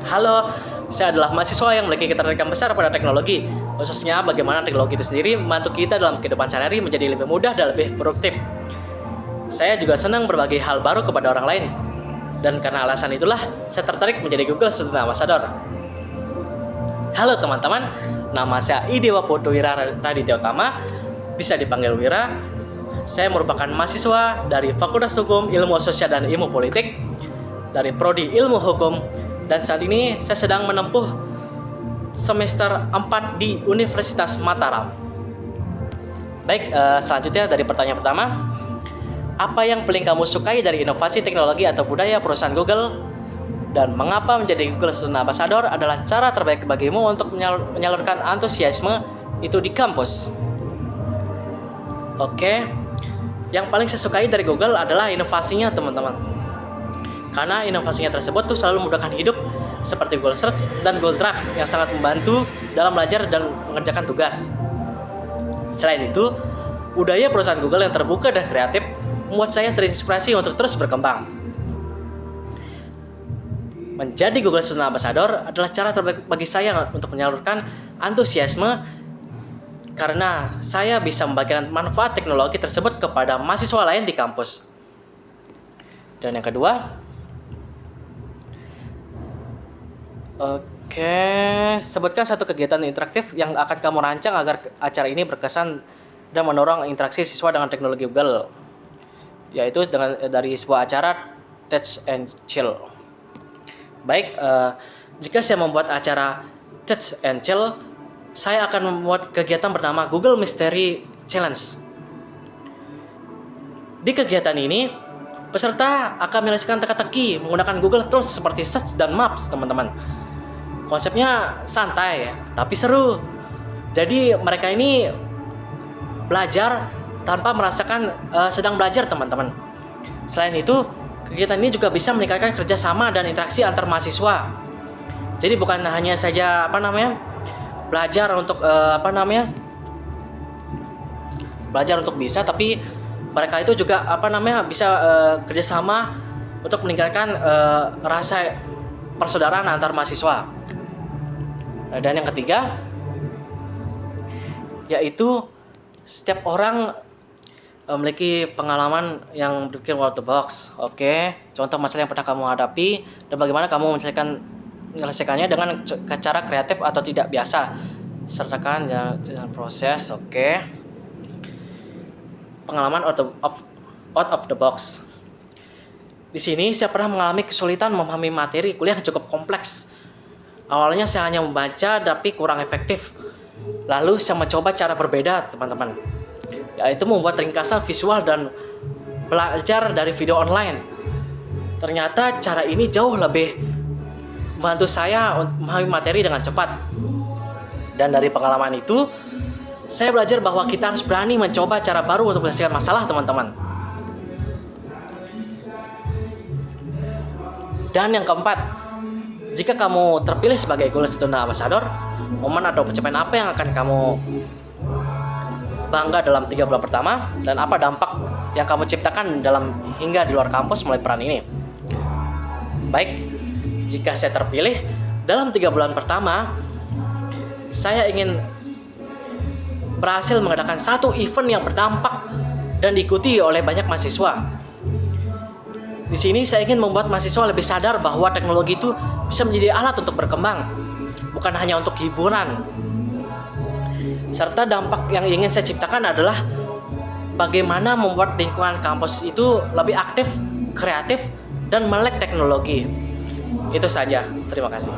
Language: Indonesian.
Halo, saya adalah mahasiswa yang memiliki ketertarikan besar pada teknologi, khususnya bagaimana teknologi itu sendiri membantu kita dalam kehidupan sehari-hari menjadi lebih mudah dan lebih produktif. Saya juga senang berbagi hal baru kepada orang lain, dan karena alasan itulah saya tertarik menjadi Google Student Ambassador. Halo teman-teman, nama saya Idewa Putu Wira Raditya Utama, bisa dipanggil Wira. Saya merupakan mahasiswa dari Fakultas Hukum, Ilmu Sosial dan Ilmu Politik, dari Prodi Ilmu Hukum, dan saat ini saya sedang menempuh semester 4 di Universitas Mataram. Baik, selanjutnya dari pertanyaan pertama, apa yang paling kamu sukai dari inovasi teknologi atau budaya perusahaan Google? Dan mengapa menjadi Google Student Ambassador adalah cara terbaik bagimu untuk menyalurkan antusiasme itu di kampus? Oke, yang paling saya sukai dari Google adalah inovasinya teman-teman. Karena inovasinya tersebut tuh selalu memudahkan hidup, seperti Google Search dan Google Drive yang sangat membantu dalam belajar dan mengerjakan tugas. Selain itu, budaya perusahaan Google yang terbuka dan kreatif membuat saya terinspirasi untuk terus berkembang. Menjadi Google Student Ambassador adalah cara terbaik bagi saya untuk menyalurkan antusiasme, karena saya bisa membagikan manfaat teknologi tersebut kepada mahasiswa lain di kampus. Dan yang kedua, sebutkan satu kegiatan interaktif yang akan kamu rancang agar acara ini berkesan dan mendorong interaksi siswa dengan teknologi Google, yaitu dari sebuah acara Touch and Chill. Baik, jika saya membuat acara Touch and Chill, saya akan membuat kegiatan bernama Google Mystery Challenge. Di kegiatan ini, peserta akan menyelesaikan teka-teki menggunakan Google Tools seperti Search dan Maps, teman-teman. Konsepnya santai ya, tapi seru. Jadi mereka ini belajar tanpa merasakan sedang belajar, teman-teman. Selain itu, kegiatan ini juga bisa meningkatkan kerjasama dan interaksi antar mahasiswa. Jadi bukan hanya saja belajar untuk belajar untuk bisa, tapi mereka itu juga bisa kerjasama untuk meningkatkan rasa persaudaraan antar mahasiswa. Dan yang ketiga, yaitu setiap orang memiliki pengalaman yang berpikir out of the box. Oke, contoh masalah yang pernah kamu hadapi dan bagaimana kamu menyelesaikannya dengan cara kreatif atau tidak biasa. Sertakan jalan proses. Oke. Pengalaman out of the box. Di sini saya pernah mengalami kesulitan memahami materi kuliah yang cukup kompleks. Awalnya saya hanya membaca tapi kurang efektif. Lalu saya mencoba cara berbeda, teman-teman, yaitu membuat ringkasan visual dan belajar dari video online. Ternyata cara ini jauh lebih membantu saya memahami materi dengan cepat. Dan dari pengalaman itu, saya belajar bahwa kita harus berani mencoba cara baru untuk menyelesaikan masalah, teman-teman. Dan yang keempat, jika kamu terpilih sebagai Google Student Ambassador, momen atau pencapaian apa yang akan kamu bangga dalam 3 bulan pertama, dan apa dampak yang kamu ciptakan hingga di luar kampus melalui peran ini? Baik, jika saya terpilih dalam 3 bulan pertama, saya ingin berhasil mengadakan satu event yang berdampak dan diikuti oleh banyak mahasiswa. Di sini saya ingin membuat mahasiswa lebih sadar bahwa teknologi itu bisa menjadi alat untuk berkembang, bukan hanya untuk hiburan. Serta dampak yang ingin saya ciptakan adalah bagaimana membuat lingkungan kampus itu lebih aktif, kreatif, dan melek teknologi. Itu saja. Terima kasih.